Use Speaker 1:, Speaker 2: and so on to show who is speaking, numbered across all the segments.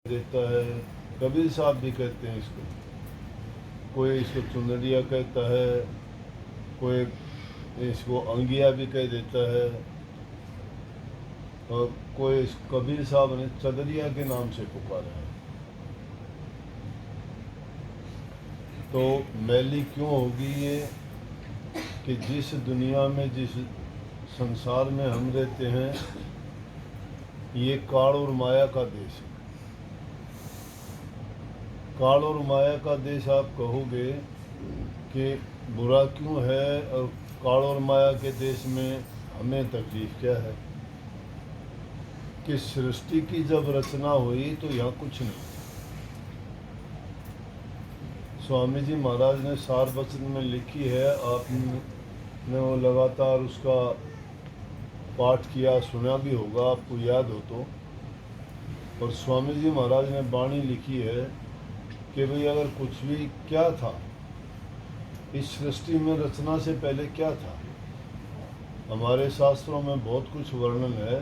Speaker 1: देता है, कबीर साहब भी कहते हैं इसको, कोई इसको चुनरिया कहता है, कोई इसको अंगिया भी कह देता है, और कोई कबीर साहब ने चदरिया के नाम से पुकारा है। तो मैली क्यों होगी ये कि जिस दुनिया में, जिस संसार में हम रहते हैं, ये काल और माया का देश है। काल और माया का देश आप कहोगे कि बुरा क्यों है, और काल और माया के देश में हमें तकलीफ क्या है? कि सृष्टि की जब रचना हुई तो यहाँ कुछ नहीं। स्वामी जी महाराज ने सार वचन में लिखी है, आपने वो लगातार उसका पाठ किया, सुना भी होगा, आपको याद हो तो। और स्वामी जी महाराज ने वाणी लिखी है कि भाई अगर कुछ भी क्या था, इस सृष्टि में रचना से पहले क्या था। हमारे शास्त्रों में बहुत कुछ वर्णन है,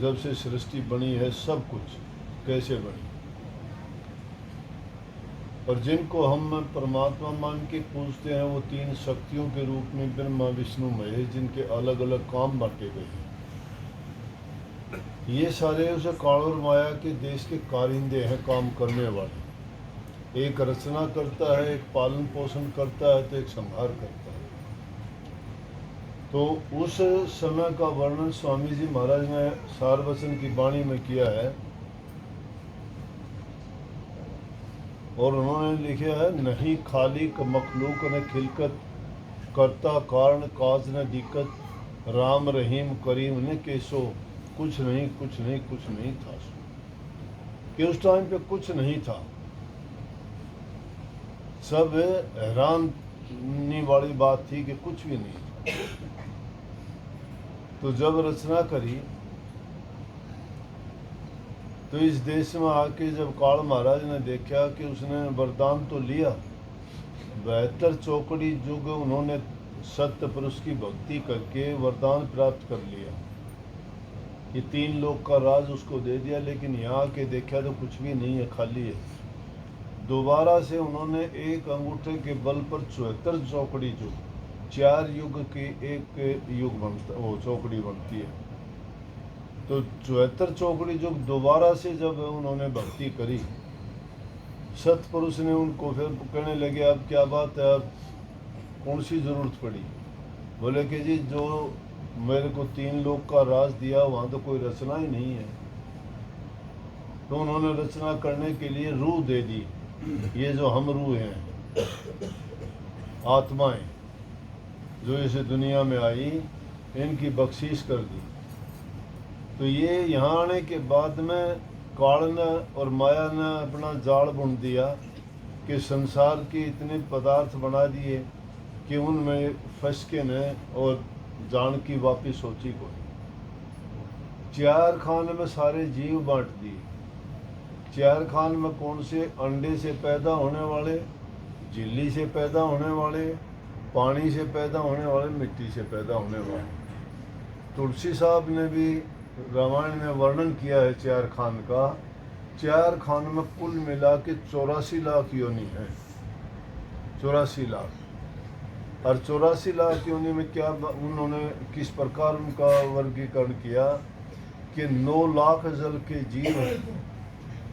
Speaker 1: जब से सृष्टि बनी है सब कुछ कैसे बनी। और जिनको हम परमात्मा मान के पूजते हैं वो तीन शक्तियों के रूप में ब्रह्मा विष्णु महेश, जिनके अलग अलग काम बांटे गए हैं। ये सारे उस काल और माया के देश के कारिंदे हैं, काम करने वाले। एक रचना करता है, एक पालन पोषण करता है, तो एक संहार करता है। तो उस समय का वर्णन स्वामी जी महाराज ने सार वचन की वाणी में किया है, और उन्होंने लिखा है, नहीं खाली मखलूक न खिलकत, करता कारण काज न दिक्कत, राम रहीम करीम ने केसो, कुछ नहीं कुछ नहीं कुछ नहीं था। कि उस टाइम पे कुछ नहीं था, सब हैरानी वाली बात थी कि कुछ भी नहीं था। तो जब रचना करी तो इस देश में आके जब काल महाराज ने देखा कि उसने वरदान तो लिया, 72 चौकड़ी युग उन्होंने सत्य पुरुष की भक्ति करके वरदान प्राप्त कर लिया, ये 3 लोक का राज उसको दे दिया। लेकिन यहाँ आके देखा तो कुछ भी नहीं है, खाली है। दोबारा से उन्होंने एक अंगूठे के बल पर 74 चौकड़ी युग, 4 युग की एक युग बनता, वो चौकड़ी बनती है। तो 74 चौकड़ी युग दोबारा से जब उन्होंने भक्ति करी, सतपुरुष ने उनको फिर कहने लगे, अब क्या बात है, अब कौन सी ज़रूरत पड़ी? बोले कि जी जो मेरे को 3 लोक का राज दिया, वहाँ तो कोई रचना ही नहीं है। तो उन्होंने रचना करने के लिए रूह दे दी। ये जो हम रूह हैं, आत्माएं जो इस दुनिया में आई, इनकी बख्शीश कर दी। तो ये यहाँ आने के बाद में काल ने और माया ने अपना जाल बुन दिया कि संसार के इतने पदार्थ बना दिए कि उनमें फंस के ने और जान की वापिस सोची को 4 खान में सारे जीव बांट दिए। 4 खान में कौन से? अंडे से पैदा होने वाले, झिल्ली से पैदा होने वाले, पानी से पैदा होने वाले, मिट्टी से पैदा होने वाले। तुलसी साहब ने भी रामायण में वर्णन किया है 4 खान का। 4 खान में कुल मिला के 84 लाख योनि है, 84 लाख। और 84 लाख योनि में क्या उन्होंने किस प्रकार उनका वर्गीकरण किया कि 9 लाख जल के जीव हैं,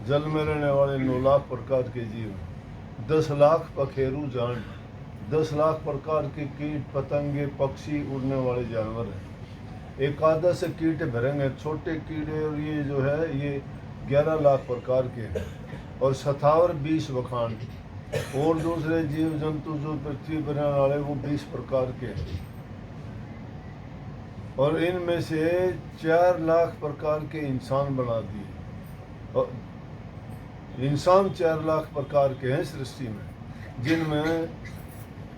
Speaker 1: जल में रहने वाले 9 लाख प्रकार के जीव, 10 लाख पखेरु जान, 10 लाख प्रकार के कीट पतंगे पक्षी उड़ने वाले जानवर हैं। एकादश कीट भरंग हैं, छोटे कीड़े, और ये जो है ये 11 लाख प्रकार के हैं। और सतावर 20 बखान, और दूसरे जीव जंतु जो पृथ्वी पर रहने वाले वो 20 प्रकार के हैं। और इनमें से 4 लाख प्रकार के इंसान बना दिए। और इंसान 4 लाख प्रकार के हैं सृष्टि में, जिनमें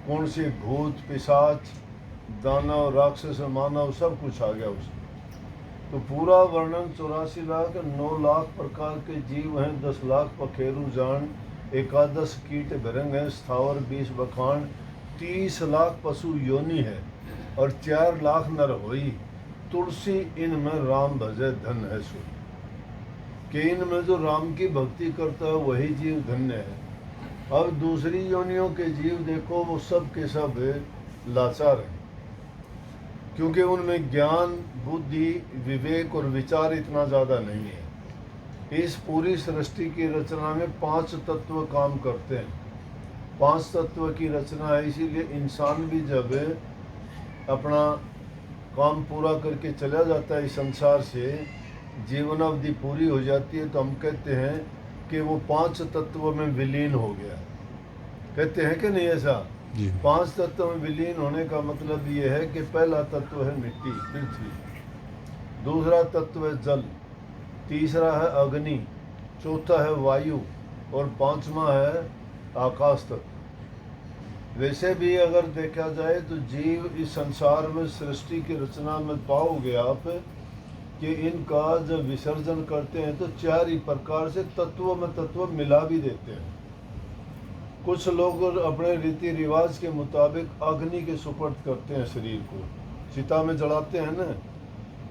Speaker 1: कौन से भूत पिशाच दानव राक्षस मानव सब कुछ आ गया उसमें। तो पूरा वर्णन 84 लाख 9 लाख प्रकार के जीव हैं, 10 लाख पखेरु जान, एकादश कीट भरंग हैं, स्थावर 20 बखान, 30 लाख पशु योनि है, और 4 लाख नर होई, तुलसी इनमें राम भजे धन है सो। कि इनमें जो राम की भक्ति करता है वही जीव धन्य है। अब दूसरी योनियों के जीव देखो, वो सब के सब लाचार हैं, क्योंकि उनमें ज्ञान, बुद्धि, विवेक और विचार इतना ज़्यादा नहीं है। इस पूरी सृष्टि की रचना में 5 तत्व काम करते हैं। 5 तत्व की रचना है, इसीलिए इंसान भी जब अपना काम पूरा करके चला जाता है इस संसार से, जीवन अवधि पूरी हो जाती है, तो हम कहते हैं कि वो 5 तत्वों में विलीन हो गया। कहते हैं कि नहीं ऐसा? 5 तत्व में विलीन होने का मतलब ये है कि पहला तत्व है मिट्टी, पृथ्वी, दूसरा तत्व है जल, तीसरा है अग्नि, चौथा है वायु और 5वां है आकाश तत्व। वैसे भी अगर देखा जाए तो जीव इस संसार में सृष्टि की रचना में पाओगे आप कि इनका जब विसर्जन करते हैं तो 4 ही प्रकार से तत्वों में तत्व मिला भी देते हैं। कुछ लोग अपने रीति रिवाज के मुताबिक अग्नि के सुपर्द करते हैं, शरीर को चिता में जलाते हैं ना।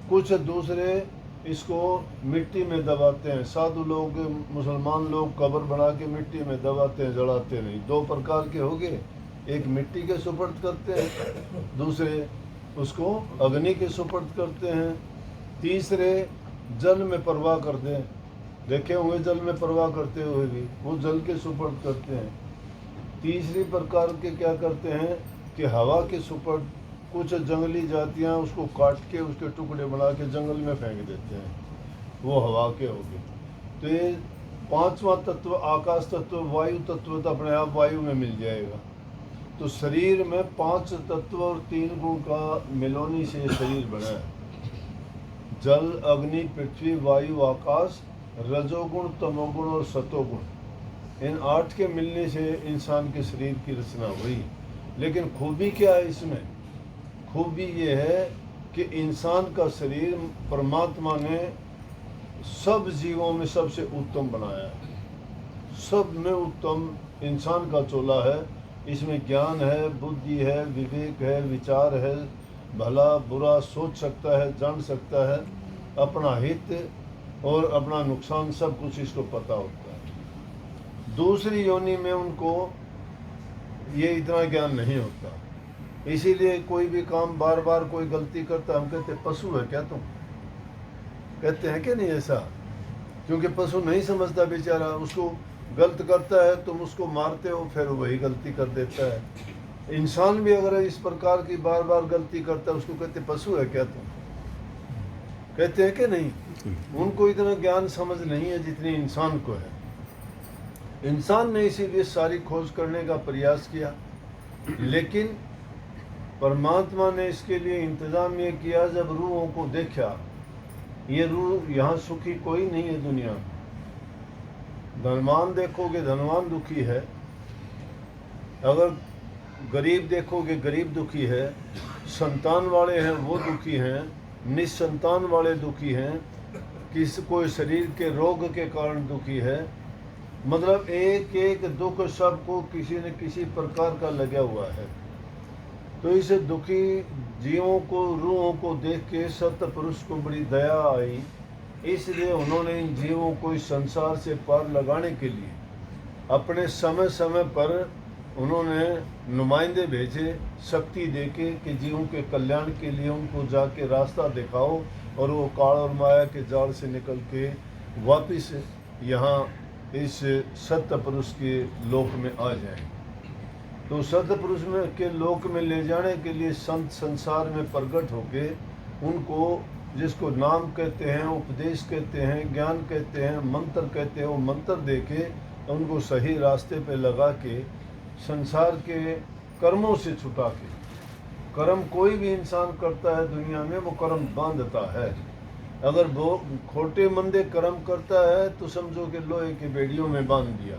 Speaker 1: कुछ दूसरे इसको मिट्टी में दबाते हैं। साधु लोग, मुसलमान लोग कब्र बना के मिट्टी में दबाते हैं, जलाते नहीं। 2 प्रकार के हो गए, एक मिट्टी के सुपर्द करते हैं, दूसरे उसको अग्नि के सुपर्द करते हैं, तीसरे जल में प्रवाह करते हैं। देखे हुए जल में प्रवाह करते हुए भी वो जल के सुपर्द करते हैं। तीसरी प्रकार के क्या करते हैं कि हवा के सुपर्द, कुछ जंगली जातियां उसको काट के उसके टुकड़े बना के जंगल में फेंक देते हैं, वो हवा के हो गए। तो ये 5वां तत्व आकाश तत्व, वायु तत्व तो अपने आप वायु में मिल जाएगा। तो शरीर में 5 तत्व और 3 गुण का मिलोनी से शरीर बना है। जल, अग्नि, पृथ्वी, वायु, आकाश, रजोगुण, तमोगुण और सतोगुण, इन 8 के मिलने से इंसान के शरीर की रचना हुई। लेकिन खूबी क्या है इसमें? खूबी ये है कि इंसान का शरीर परमात्मा ने सब जीवों में सबसे उत्तम बनाया है। सब में उत्तम इंसान का चोला है। इसमें ज्ञान है, बुद्धि है, विवेक है, विचार है, भला बुरा सोच सकता है, जान सकता है, अपना हित और अपना नुकसान सब कुछ इसको पता होता है। दूसरी योनि में उनको ये इतना ज्ञान नहीं होता, इसीलिए कोई भी काम बार बार कोई गलती करता, हम कहते पशु है क्या तुम? कहते हैं कि नहीं ऐसा? क्योंकि पशु नहीं समझता बेचारा, उसको गलत करता है, तुम उसको मारते हो, फिर वही गलती कर देता है। इंसान भी अगर इस प्रकार की बार बार गलती करता है, उसको कहते पशु है क्या तुम? कहते हैं कि नहीं? उनको इतना ज्ञान समझ नहीं है जितनी इंसान को है। इंसान ने इसीलिए सारी खोज करने का प्रयास किया, लेकिन परमात्मा ने इसके लिए इंतजाम ये किया, जब रूहों को देखा, ये रूह यहाँ सुखी कोई नहीं है दुनिया में। धनवान देखोगे धनवान दुखी है, अगर गरीब देखोगे गरीब दुखी है, संतान वाले हैं वो दुखी हैं, निसंतान वाले दुखी हैं, कोई शरीर के रोग के कारण दुखी है। मतलब एक एक दुख सबको किसी न किसी प्रकार का लगा हुआ है। तो इस दुखी जीवों को, रूहों को देख के सतपुरुष को बड़ी दया आई, इसलिए उन्होंने इन जीवों को इस संसार से पार लगाने के लिए अपने समय समय पर उन्होंने नुमाइंदे भेजे, शक्ति देके कि जीवों के कल्याण के लिए उनको जाके रास्ता दिखाओ और वो काल और माया के जाल से निकल के वापिस यहाँ इस सतपुरुष के लोक में आ जाएं। तो सतपुरुष में के लोक में ले जाने के लिए संत संसार में प्रकट होके उनको, जिसको नाम कहते हैं, उपदेश कहते हैं, ज्ञान कहते हैं, मंत्र कहते हैं, वो मंत्र देके उनको सही रास्ते पे लगा के संसार के कर्मों से छुटा के, कर्म कोई भी इंसान करता है दुनिया में, वो कर्म बांधता है। अगर वो खोटे मंदे कर्म करता है तो समझो कि लोहे की बेड़ियों में बांध दिया।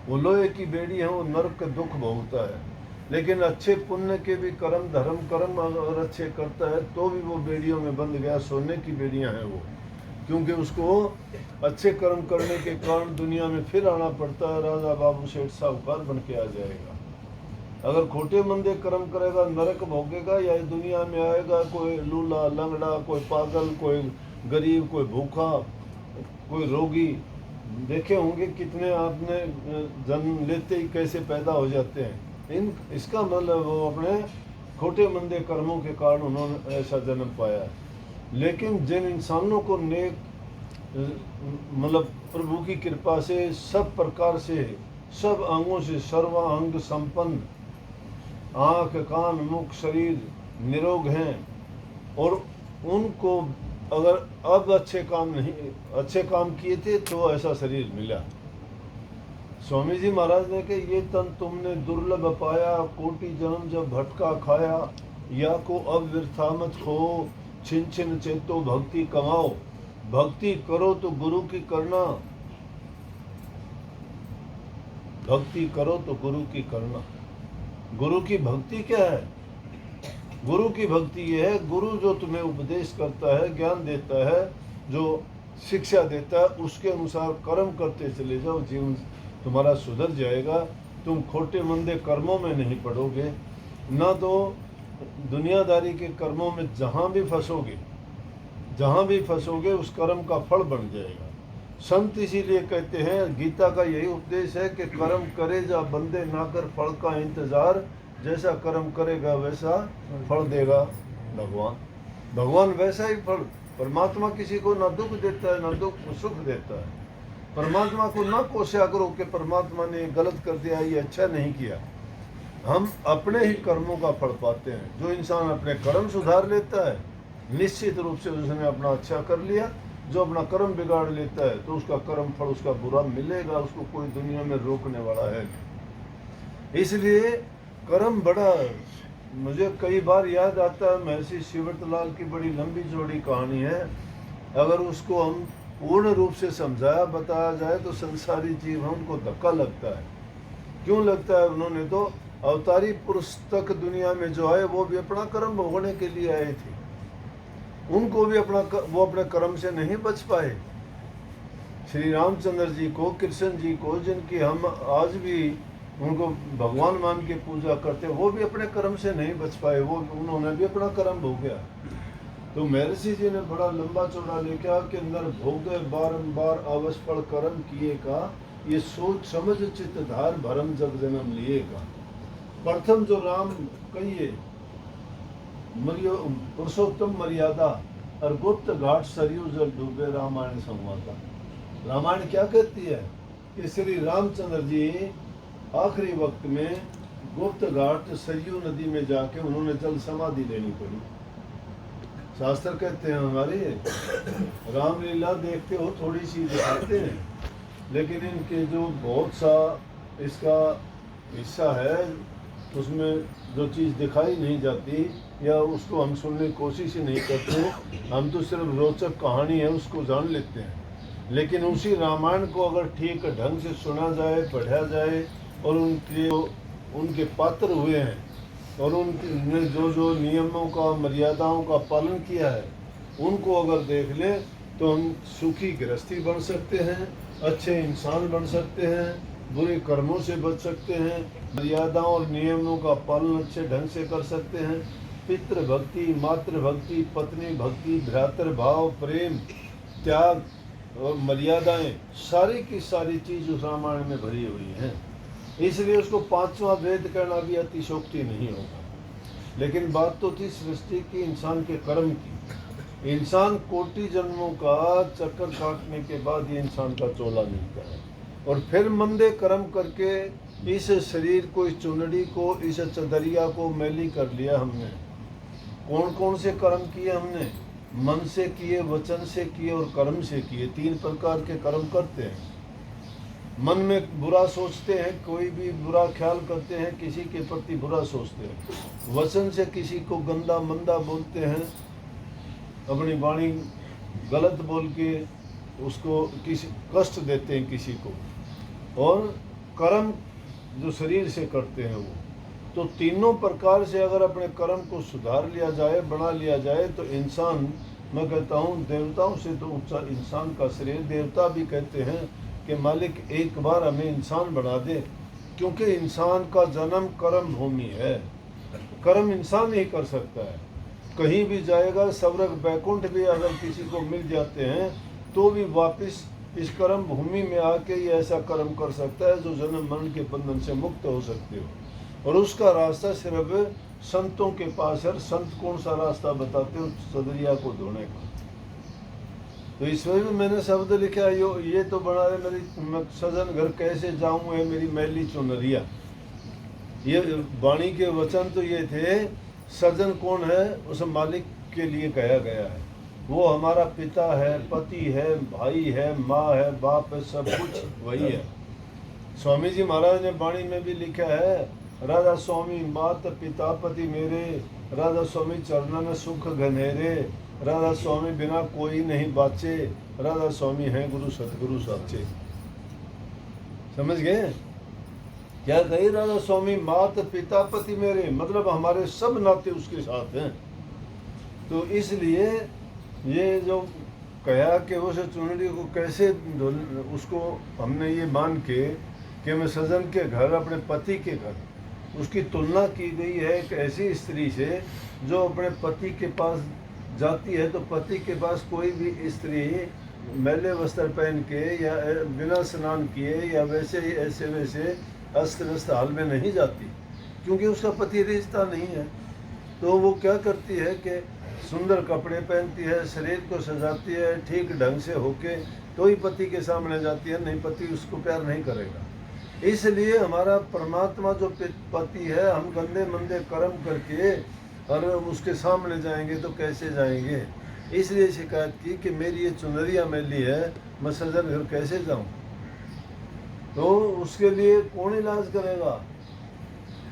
Speaker 1: वो लोहे की बेड़ी है, वो नरक का दुख भोगता है। लेकिन अच्छे पुण्य के भी कर्म, धर्म कर्म अगर अच्छे करता है तो भी वो बेड़ियों में बंध गया, सोने की बेड़ियां हैं वो, क्योंकि उसको अच्छे कर्म करने के कारण दुनिया में फिर आना पड़ता है, राजा बाबू सेठ साहूकार बन के आ जाएगा। अगर खोटे मंदे कर्म करेगा नरक भोगेगा, या इस दुनिया में आएगा कोई लूला लंगड़ा, कोई पागल, कोई गरीब, कोई भूखा, कोई रोगी देखे होंगे कितने आपने जन्म लेते ही कैसे पैदा हो जाते हैं। इसका मतलब वो अपने खोटे मंदे कर्मों के कारण उन्होंने ऐसा जन्म पाया है। लेकिन जिन इंसानों को नेक मतलब प्रभु की कृपा से सब प्रकार से सब अंगों से सर्वांग संपन्न, आँख कान मुख शरीर निरोग हैं, और उनको अगर अब अच्छे काम किए थे तो ऐसा शरीर मिला। स्वामी जी महाराज ने कहा, ये तन तुमने दुर्लभ पाया, कोटि जन्म जब भटका खाया, या को अब व्यर्था मत खो, छिन छिन चेतो भक्ति कमाओ। भक्ति करो तो गुरु की करना, भक्ति करो तो गुरु की करना। गुरु की भक्ति क्या है? गुरु की भक्ति ये है, गुरु जो तुम्हें उपदेश करता है, ज्ञान देता है, जो शिक्षा देता है, उसके अनुसार कर्म करते चले जाओ, जीवन तुम्हारा सुधर जाएगा। तुम खोटे मंदे कर्मों में नहीं पड़ोगे, ना तो दुनियादारी के कर्मों में जहाँ भी फंसोगे उस कर्म का फल बन जाएगा। संत इसीलिए कहते हैं, गीता का यही उपदेश है कि कर्म करे जा बंदे, ना कर फल का इंतजार, जैसा कर्म करेगा वैसा फल देगा भगवान वैसा ही फल। परमात्मा किसी को ना दुख देता है ना सुख देता है। परमात्मा को ना कोशिश करो कि परमात्मा ने गलत कर दिया, ये अच्छा नहीं किया। हम अपने ही कर्मों का फल पाते हैं। जो इंसान अपने कर्म सुधार लेता है, निश्चित रूप से उसने अपना अच्छा कर लिया। जो अपना कर्म बिगाड़ लेता है तो उसका कर्म फल उसका बुरा मिलेगा, उसको कोई दुनिया में रोकने वाला है नहीं। इसलिए कर्म बड़ा, मुझे कई बार याद आता है महर्षि शिवरतलाल की बड़ी लंबी चौड़ी कहानी है। अगर उसको हम पूर्ण रूप से समझाया बताया जाए तो संसारी जीव है उनको धक्का लगता है। क्यों लगता है? उन्होंने तो अवतारी पुरुष तक दुनिया में जो आए वो भी अपना कर्म भोगने के लिए आए थे। उनको भी वो अपने कर्म से नहीं बच पाए। श्री रामचंद्र जी को, कृष्ण जी को, जिनकी हम आज भी उनको भगवान मान के पूजा करते, वो भी अपने कर्म से नहीं बच पाए, उन्होंने भी अपना कर्म भोगा। तो महर्षि जी ने बड़ा लंबा चौड़ा लिखा कि नर भोगे बारंबार अवश्य कर्म किए का, ये सोच समझ चित्त धार भरम जब जन्म लिएगा। प्रथम जो राम कहिए पुरुषोत्तम मर्यादा और गुप्त घाट सरयू जल डूबे, रामायण संवादा। रामायण क्या कहती है कि श्री रामचंद्र जी आखिरी वक्त में गुप्त घाट सरयू नदी में जाके उन्होंने जल समाधि लेनी पड़ी। शास्त्र कहते हैं हमारे रामलीला देखते हो थोड़ी सी दिखाते हैं, लेकिन इनके जो बहुत सा इसका हिस्सा है उसमें जो चीज़ दिखाई नहीं जाती या उसको हम सुनने की कोशिश ही नहीं करते। हम तो सिर्फ रोचक कहानी है उसको जान लेते हैं। लेकिन उसी रामायण को अगर ठीक ढंग से सुना जाए, पढ़ा जाए और उनके पात्र हुए हैं और उनने जो नियमों का मर्यादाओं का पालन किया है उनको अगर देख ले तो हम सुखी गृहस्थी बन सकते हैं, अच्छे इंसान बन सकते हैं, बुरे कर्मों से बच सकते हैं, मर्यादाओं और नियमों का पालन अच्छे ढंग से कर सकते हैं। पितृ भक्ति, मातृ भक्ति, पत्नी भक्ति, भ्रातृ भाव, प्रेम, त्याग और मर्यादाएं, सारी की सारी चीज उस रामायण में भरी हुई हैं। इसलिए उसको पांचवा वेद कहना भी अतिशोक्ति नहीं होगा। लेकिन बात तो थी सृष्टि की, इंसान के कर्म की। इंसान कोटि जन्मों का चक्कर काटने के बाद ये इंसान का चोला मिलता है और फिर मंदे कर्म करके इस शरीर को, इस चुनड़ी को, इस चदरिया को मैली कर लिया हमने। कौन कौन से कर्म किए हमने? मन से किए, वचन से किए और कर्म से किए। 3 प्रकार के कर्म करते हैं। मन में बुरा सोचते हैं, कोई भी बुरा ख्याल करते हैं, किसी के प्रति बुरा सोचते हैं। वचन से किसी को गंदा मंदा बोलते हैं, अपनी वाणी गलत बोल के उसको किसी कष्ट देते हैं किसी को। और कर्म जो शरीर से करते हैं वो। तो तीनों प्रकार से अगर अपने कर्म को सुधार लिया जाए, बना लिया जाए तो इंसान, मैं कहता हूँ देवताओं से तो ऊंचा इंसान का शरीर। देवता भी कहते हैं कि मालिक एक बार हमें इंसान बना दे, क्योंकि इंसान का जन्म कर्म भूमि है। कर्म इंसान ही कर सकता है। कहीं भी जाएगा, स्वर्ग बैकुंठ भी अगर किसी को मिल जाते हैं तो भी वापस इस कर्म भूमि में आके ये ऐसा कर्म कर सकता है जो जन्म मरण के बंधन से मुक्त हो सकते हो। और उसका रास्ता सिर्फ संतों के पास है। और संत कौन सा रास्ता बताते हो? सदरिया को धोने का। तो इसमें भी मैंने शब्द लिखा, ये तो बना है मेरी सजन घर कैसे जाऊं है मेरी मैली चुनरिया। ये वाणी के वचन तो ये थे, सजन कौन है? उस मालिक के लिए कहा गया है। वो हमारा पिता है, पति है, भाई है, माँ है, बाप है, सब कुछ वही है। स्वामी जी महाराज ने वाणी में भी लिखा है, राधा स्वामी मात पिता पति मेरे, राधा स्वामी चरणन सुख घनेरे, राधा स्वामी बिना कोई नहीं बाचे, राधा स्वामी है गुरु सतगुरु साचे। समझ गए क्या कही? राधा स्वामी मात पिता पति मेरे, मतलब हमारे सब नाते उसके साथ हैं। तो इसलिए ये जो कहा कि उस चुनरी को कैसे उसको हमने ये मान के कि मैं सजन के घर, अपने पति के घर, उसकी तुलना की गई है एक ऐसी स्त्री से जो अपने पति के पास जाती है। तो पति के पास कोई भी स्त्री मैले वस्त्र पहन के या बिना स्नान किए या वैसे ही ऐसे वैसे अस्त व्यस्त हाल में नहीं जाती, क्योंकि उसका पति रिश्ता नहीं है। तो वो क्या करती है कि सुंदर कपड़े पहनती है, शरीर को सजाती है ठीक ढंग से होके, तो ही पति के सामने जाती है, नहीं पति उसको प्यार नहीं करेगा। इसलिए हमारा परमात्मा जो पति है, हम गंदे मंदे कर्म करके और उसके सामने जाएंगे तो कैसे जाएंगे? इसलिए शिकायत की कि मेरी ये चुनरिया मैली है, मैं सजन घर कैसे जाऊं? तो उसके लिए कौन इलाज करेगा?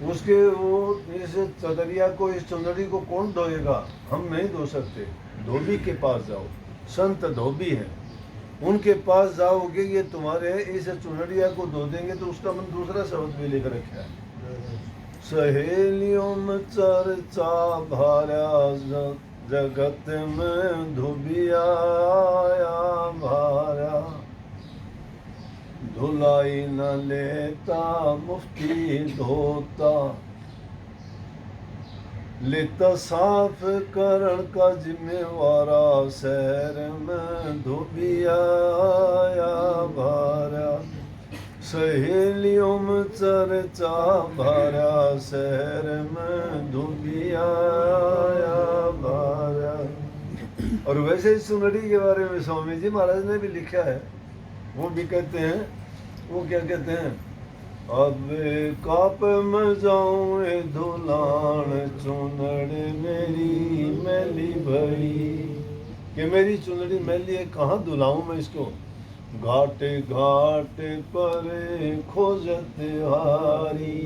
Speaker 1: उसके वो इस चदरिया को, इस चुनरी को कौन धोएगा? हम नहीं धो सकते। धोबी के पास जाओ, संत धोबी हैं, उनके पास जाओगे, ये तुम्हारे इस चुनरिया को धो देंगे। तो उसका मन दूसरा शब्द भी लेकर रखा है, सहेलियों में चर्चा भारा, जगत में धोबिया भारा, धुलाई न लेता मुफ्ती धोता, लेता साफ करण का जिम्मेवारा, शहर में धोबिया भारा, सहेलियों में चर्चा भारा, शहर में धोबिया भारा। और वैसे इस चुनरी के बारे में स्वामी जी महाराज ने भी लिखा है। वो भी कहते हैं, वो क्या कहते हैं, अब काप में जाऊं धुलान, चुनरी मेरी मैली भई, कि मेरी चुनरी मैली है, कहाँ धुलाऊं मैं इसको? घाटे घाटे पर खोजत हारी,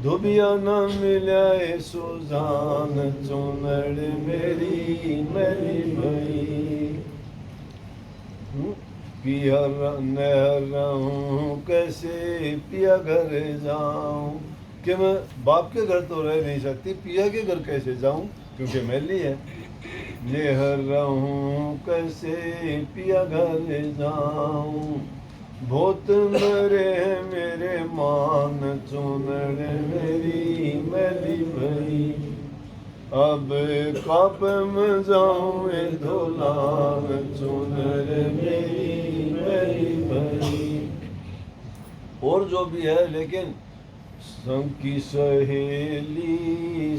Speaker 1: धोबिया न मिले सुजान, चुनरी मेरी मैली भई। पिया नहर रहूं कैसे पिया घर जाऊं, कि मैं बाप के घर तो रह नहीं सकती, पिया के घर कैसे जाऊं क्योंकि मैली है। नहर रहूं कैसे पिया घर जाऊं, बहुत मरे मेरे मान, चुनर मेरी मैली भई। अब काप में जाऊं धुलान, चुनर मेरी मैली भई। और जो भी है, लेकिन संग की सहेली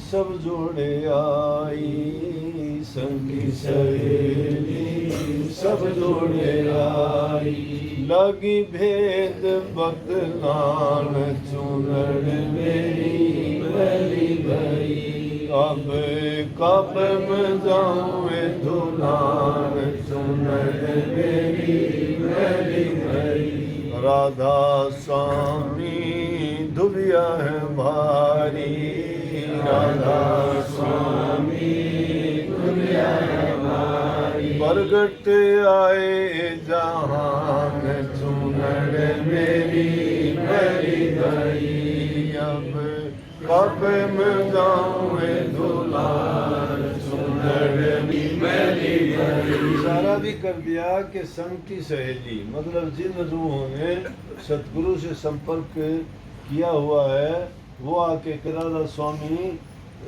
Speaker 1: सब जोड़े आई, संग की सहेली सब जोड़े आई, लगी भेद बतलान, चुनर मेरी मैली भई। अब कब में जाऊं धुलान, चुनर मेरी मैली भई। राधा स्वामी धुबिया है भारी, राधा स्वामी धुबिया है भारी, प्रगट आए जहान, चुनर मेरी मैली भई। अब कब में जाऊं धुलान, चुनर मैली भई। इशारा भी कर दिया कि संग की सहेली, मतलब जिन रूहों ने सतगुरु से संपर्क किया हुआ है, वो आके राधा स्वामी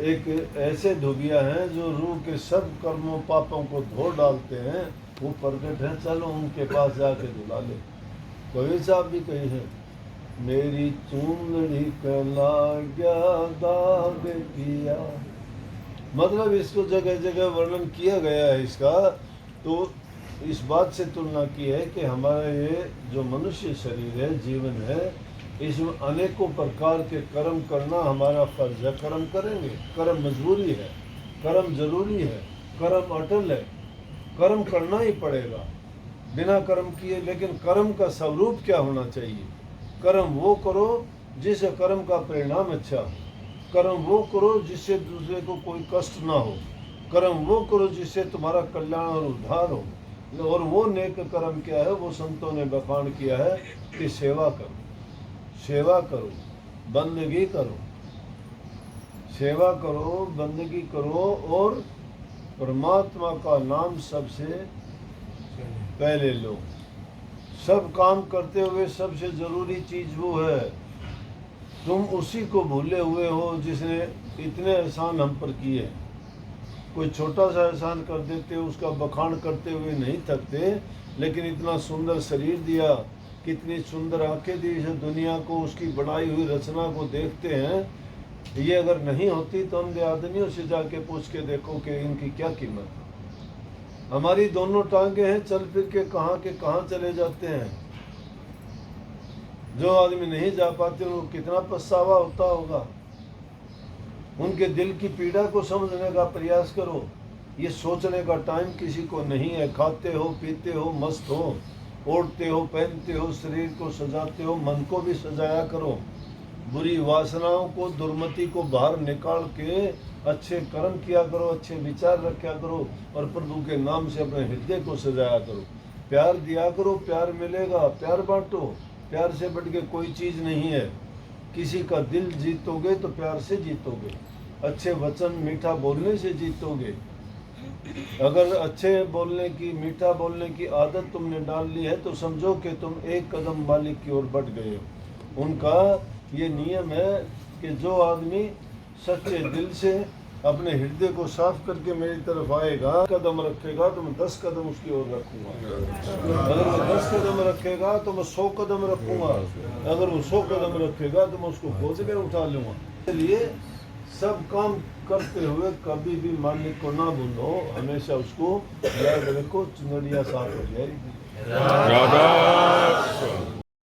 Speaker 1: एक ऐसे धोबिया हैं जो रूह के सब कर्मों पापों को धो डालते हैं वो प्रकट है, चलो उनके पास जाके दुला ले। कबीर साहब भी कही है, मेरी चूंदड़ी कला गया दाग किया। मतलब इसको जगह जगह वर्णन किया गया है इसका। तो इस बात से तुलना की है कि हमारा ये जो मनुष्य शरीर है, जीवन है, इसमें अनेकों प्रकार के कर्म करना हमारा फर्ज है। कर्म करेंगे, कर्म मजबूरी है, कर्म जरूरी है, कर्म अटल है, कर्म करना ही पड़ेगा बिना कर्म किए। लेकिन कर्म का स्वरूप क्या होना चाहिए? कर्म वो करो जिससे कर्म का परिणाम अच्छा हो। कर्म वो करो जिससे दूसरे को कोई कष्ट ना हो। कर्म वो करो जिससे तुम्हारा कल्याण और उद्धार हो। और वो नेक कर्म क्या है? वो संतों ने बखान किया है कि सेवा करो, सेवा करो, बंदगी करो, सेवा करो, बंदगी करो और परमात्मा का नाम सबसे पहले लो। सब काम करते हुए सबसे जरूरी चीज वो है। तुम उसी को भूले हुए हो जिसने इतने एहसान हम पर किए। कोई छोटा सा एहसान कर देते, उसका बखान करते हुए नहीं थकते। लेकिन इतना सुंदर शरीर दिया, कितनी सुंदर आंखें दी, इस दुनिया को उसकी बनाई हुई रचना को देखते हैं। ये अगर नहीं होती तो हम आदमियों से जाके पूछ के देखो कि इनकी क्या कीमत है। हमारी दोनों टांगे हैं, चल फिर के कहाँ चले जाते हैं। जो आदमी नहीं जा पाते उनको कितना पछतावा होता होगा। उनके दिल की पीड़ा को समझने का प्रयास करो। ये सोचने का टाइम किसी को नहीं है। खाते हो, पीते हो, मस्त हो, ओढ़ते हो, पहनते हो, शरीर को सजाते हो, मन को भी सजाया करो। बुरी वासनाओं को, दुर्मति को बाहर निकाल के अच्छे कर्म किया करो, अच्छे विचार रखा करो और प्रभु के नाम से अपने हृदय को सजाया करो। प्यार दिया करो, प्यार मिलेगा। प्यार बांटो, प्यार से बढ़ के कोई चीज़ नहीं है। किसी का दिल जीतोगे तो प्यार से जीतोगे, अच्छे वचन मीठा बोलने से जीतोगे। अगर अच्छे बोलने की, मीठा बोलने की आदत तुमने डाल ली है तो समझो कि तुम एक कदम मालिक की ओर बढ़ गए हो। उनका ये नियम है कि जो आदमी सच्चे दिल से अपने हृदय को साफ करके मेरी तरफ आएगा, कदम रखेगा तो मैं 10 कदम उसकी ओर रखूंगा। अगर वो 10 कदम रखेगा तो मैं 100 कदम रखूंगा। अगर वो 100 कदम रखेगा तो मैं उसको गोद में उठा लूंगा। इसलिए सब काम करते हुए कभी भी मालिक को ना भूलो, हमेशा उसको याद रखो। चुनरिया साफ हो जाएगी।